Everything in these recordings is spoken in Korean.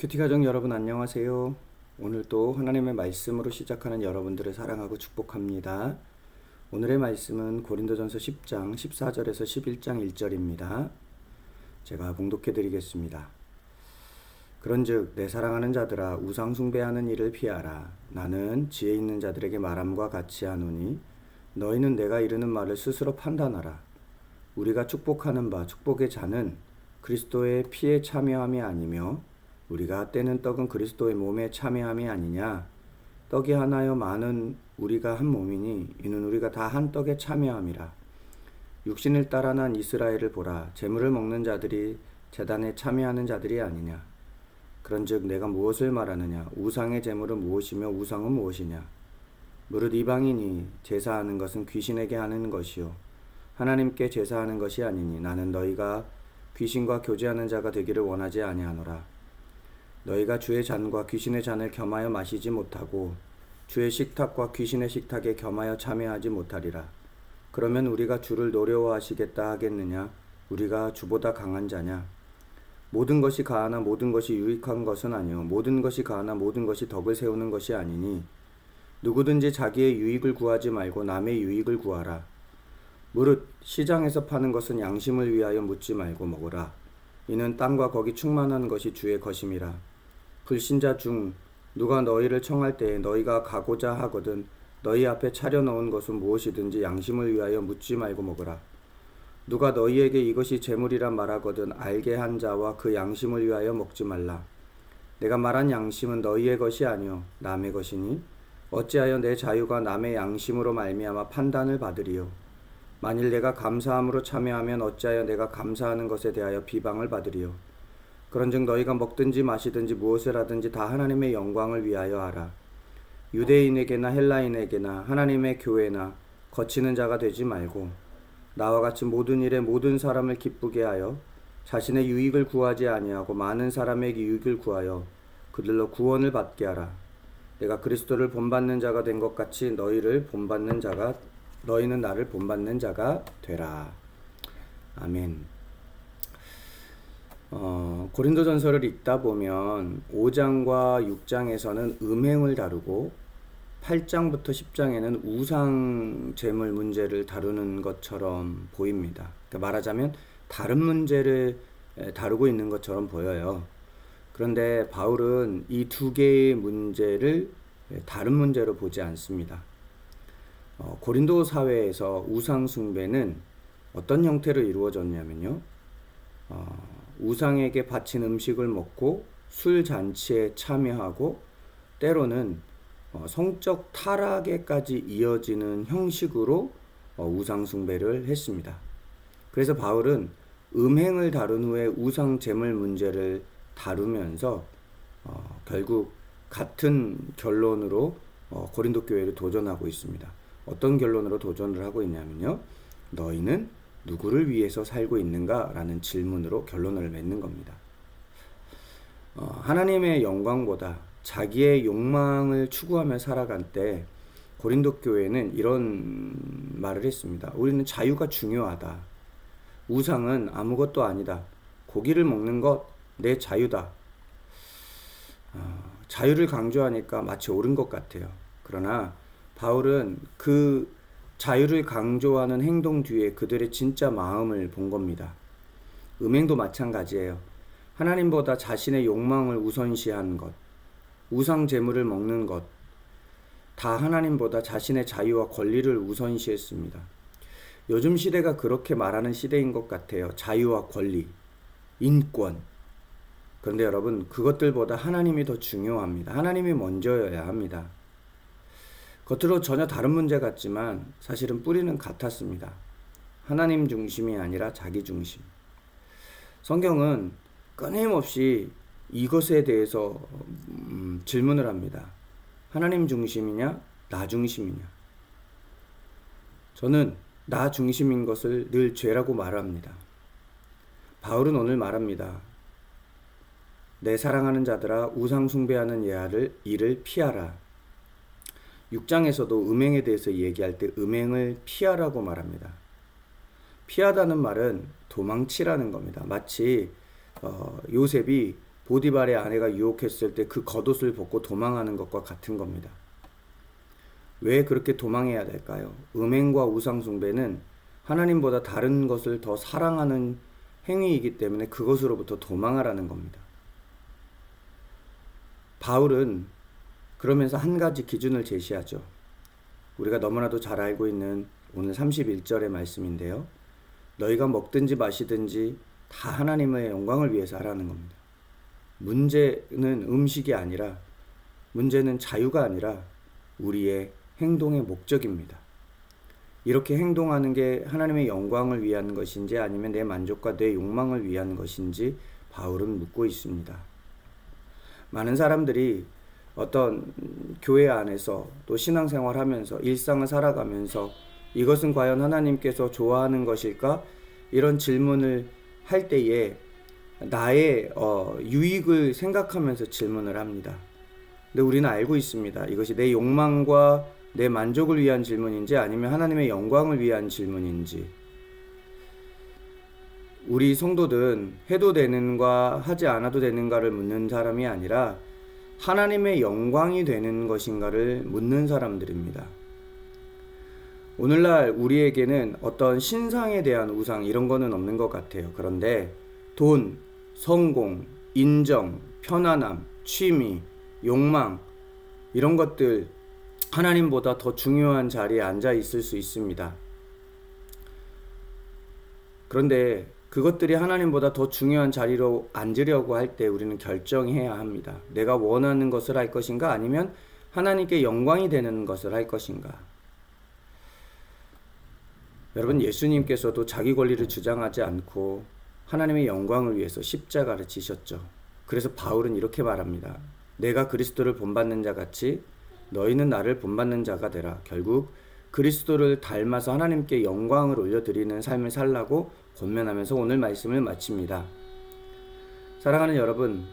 큐티 가족 여러분 안녕하세요. 오늘 또 하나님의 말씀으로 시작하는 여러분들을 사랑하고 축복합니다. 오늘의 말씀은 고린도전서 10장 14절에서 11장 1절입니다. 제가 봉독해 드리겠습니다. 그런즉 내 사랑하는 자들아 우상 숭배하는 일을 피하라. 나는 지혜 있는 자들에게 말함과 같이 하노니 너희는 내가 이르는 말을 스스로 판단하라. 우리가 축복하는 바 축복의 잔은 그리스도의 피에 참여함이 아니며 우리가 떼는 떡은 그리스도의 몸에 참여함이 아니냐. 떡이 하나여 많은 우리가 한 몸이니 이는 우리가 다 한 떡에 참여함이라. 육신을 따라 난 이스라엘을 보라. 제물을 먹는 자들이 제단에 참여하는 자들이 아니냐. 그런즉 내가 무엇을 말하느냐. 우상의 제물은 무엇이며 우상은 무엇이냐. 무릇 이방인이 제사하는 것은 귀신에게 하는 것이요 하나님께 제사하는 것이 아니니 나는 너희가 귀신과 교제하는 자가 되기를 원하지 아니하노라. 너희가 주의 잔과 귀신의 잔을 겸하여 마시지 못하고 주의 식탁과 귀신의 식탁에 겸하여 참여하지 못하리라. 그러면 우리가 주를 노려워하시겠다 하겠느냐. 우리가 주보다 강한 자냐. 모든 것이 가하나 모든 것이 유익한 것은 아니요 모든 것이 가하나 모든 것이 덕을 세우는 것이 아니니 누구든지 자기의 유익을 구하지 말고 남의 유익을 구하라. 무릇 시장에서 파는 것은 양심을 위하여 묻지 말고 먹으라. 이는 땅과 거기 충만한 것이 주의 것임이라. 불신자 중 누가 너희를 청할 때에 너희가 가고자 하거든 너희 앞에 차려놓은 것은 무엇이든지 양심을 위하여 묻지 말고 먹으라. 누가 너희에게 이것이 재물이라 말하거든 알게 한 자와 그 양심을 위하여 먹지 말라. 내가 말한 양심은 너희의 것이 아니요 남의 것이니 어찌하여 내 자유가 남의 양심으로 말미암아 판단을 받으리요. 만일 내가 감사함으로 참여하면 어찌하여 내가 감사하는 것에 대하여 비방을 받으리요. 그런즉 너희가 먹든지 마시든지 무엇을 하든지 다 하나님의 영광을 위하여 하라. 유대인에게나 헬라인에게나 하나님의 교회나 거치는 자가 되지 말고 나와 같이 모든 일에 모든 사람을 기쁘게 하여 자신의 유익을 구하지 아니하고 많은 사람에게 유익을 구하여 그들로 구원을 받게 하라. 내가 그리스도를 본받는 자가 된 것 같이 너희는 나를 본받는 자가 되라. 아멘. 고린도전서를 읽다 보면 5장과 6장에서는 음행을 다루고 8장부터 10장에는 우상 제물 문제를 다루는 것처럼 보입니다. 그러니까 말하자면 다른 문제를 다루고 있는 것처럼 보여요. 그런데 바울은 이 두 개의 문제를 다른 문제로 보지 않습니다. 고린도 사회에서 우상 숭배는 어떤 형태로 이루어졌냐면요. 우상에게 바친 음식을 먹고 술 잔치에 참여하고 때로는 성적 타락에까지 이어지는 형식으로 우상 숭배를 했습니다. 그래서 바울은 음행을 다룬 후에 우상 제물 문제를 다루면서 결국 같은 결론으로 고린도 교회를 도전하고 있습니다. 어떤 결론으로 도전을 하고 있냐면요. 너희는 누구를 위해서 살고 있는가? 라는 질문으로 결론을 맺는 겁니다. 하나님의 영광보다 자기의 욕망을 추구하며 살아갈 때 고린도 교회는 이런 말을 했습니다. 우리는 자유가 중요하다. 우상은 아무것도 아니다. 고기를 먹는 것 내 자유다. 자유를 강조하니까 마치 옳은 것 같아요. 그러나 바울은 그 자유를 강조하는 행동 뒤에 그들의 진짜 마음을 본 겁니다. 음행도 마찬가지예요. 하나님보다 자신의 욕망을 우선시한 것, 우상 제물을 먹는 것, 다 하나님보다 자신의 자유와 권리를 우선시했습니다. 요즘 시대가 그렇게 말하는 시대인 것 같아요. 자유와 권리, 인권. 그런데 여러분, 그것들보다 하나님이 더 중요합니다. 하나님이 먼저여야 합니다. 겉으로 전혀 다른 문제 같지만 사실은 뿌리는 같았습니다. 하나님 중심이 아니라 자기 중심. 성경은 끊임없이 이것에 대해서 질문을 합니다. 하나님 중심이냐? 나 중심이냐? 저는 나 중심인 것을 늘 죄라고 말합니다. 바울은 오늘 말합니다. 내 사랑하는 자들아 우상 숭배하는 일을 피하라. 6장에서도 음행에 대해서 얘기할 때 음행을 피하라고 말합니다. 피하다는 말은 도망치라는 겁니다. 마치 요셉이 보디발의 아내가 유혹했을 때 그 겉옷을 벗고 도망하는 것과 같은 겁니다. 왜 그렇게 도망해야 될까요? 음행과 우상숭배는 하나님보다 다른 것을 더 사랑하는 행위이기 때문에 그것으로부터 도망하라는 겁니다. 바울은 그러면서 한 가지 기준을 제시하죠. 우리가 너무나도 잘 알고 있는 오늘 31절의 말씀인데요. 너희가 먹든지 마시든지 다 하나님의 영광을 위해서 하라는 겁니다. 문제는 음식이 아니라, 문제는 자유가 아니라 우리의 행동의 목적입니다. 이렇게 행동하는 게 하나님의 영광을 위한 것인지 아니면 내 만족과 내 욕망을 위한 것인지 바울은 묻고 있습니다. 많은 사람들이 어떤 교회 안에서 또 신앙생활 하면서 일상을 살아가면서 이것은 과연 하나님께서 좋아하는 것일까? 이런 질문을 할 때에 나의 유익을 생각하면서 질문을 합니다. 근데 우리는 알고 있습니다. 이것이 내 욕망과 내 만족을 위한 질문인지 아니면 하나님의 영광을 위한 질문인지. 우리 성도들은 해도 되는가 하지 않아도 되는가를 묻는 사람이 아니라 하나님의 영광이 되는 것인가를 묻는 사람들입니다. 오늘날 우리에게는 어떤 신상에 대한 우상 이런 거는 없는 것 같아요. 그런데 돈, 성공, 인정, 편안함, 취미, 욕망 이런 것들 하나님보다 더 중요한 자리에 앉아 있을 수 있습니다. 그런데 그것들이 하나님보다 더 중요한 자리로 앉으려고 할 때 우리는 결정해야 합니다. 내가 원하는 것을 할 것인가 아니면 하나님께 영광이 되는 것을 할 것인가. 여러분, 예수님께서도 자기 권리를 주장하지 않고 하나님의 영광을 위해서 십자가를 지셨죠. 그래서 바울은 이렇게 말합니다. 내가 그리스도를 본받는 자 같이 너희는 나를 본받는 자가 되라. 결국 그리스도를 닮아서 하나님께 영광을 올려드리는 삶을 살라고 권면하면서 오늘 말씀을 마칩니다. 사랑하는 여러분,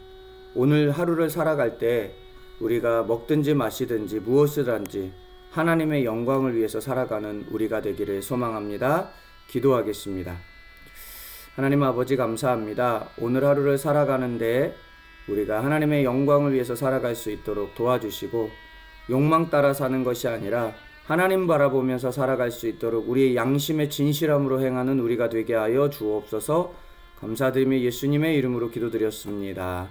오늘 하루를 살아갈 때 우리가 먹든지 마시든지 무엇을 하든지 하나님의 영광을 위해서 살아가는 우리가 되기를 소망합니다. 기도하겠습니다. 하나님 아버지 감사합니다. 오늘 하루를 살아가는데 우리가 하나님의 영광을 위해서 살아갈 수 있도록 도와주시고 욕망 따라 사는 것이 아니라 하나님 바라보면서 살아갈 수 있도록 우리의 양심의 진실함으로 행하는 우리가 되게 하여 주옵소서. 감사드리며 예수님의 이름으로 기도드렸습니다.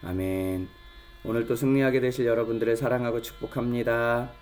아멘. 오늘도 승리하게 되실 여러분들을 사랑하고 축복합니다.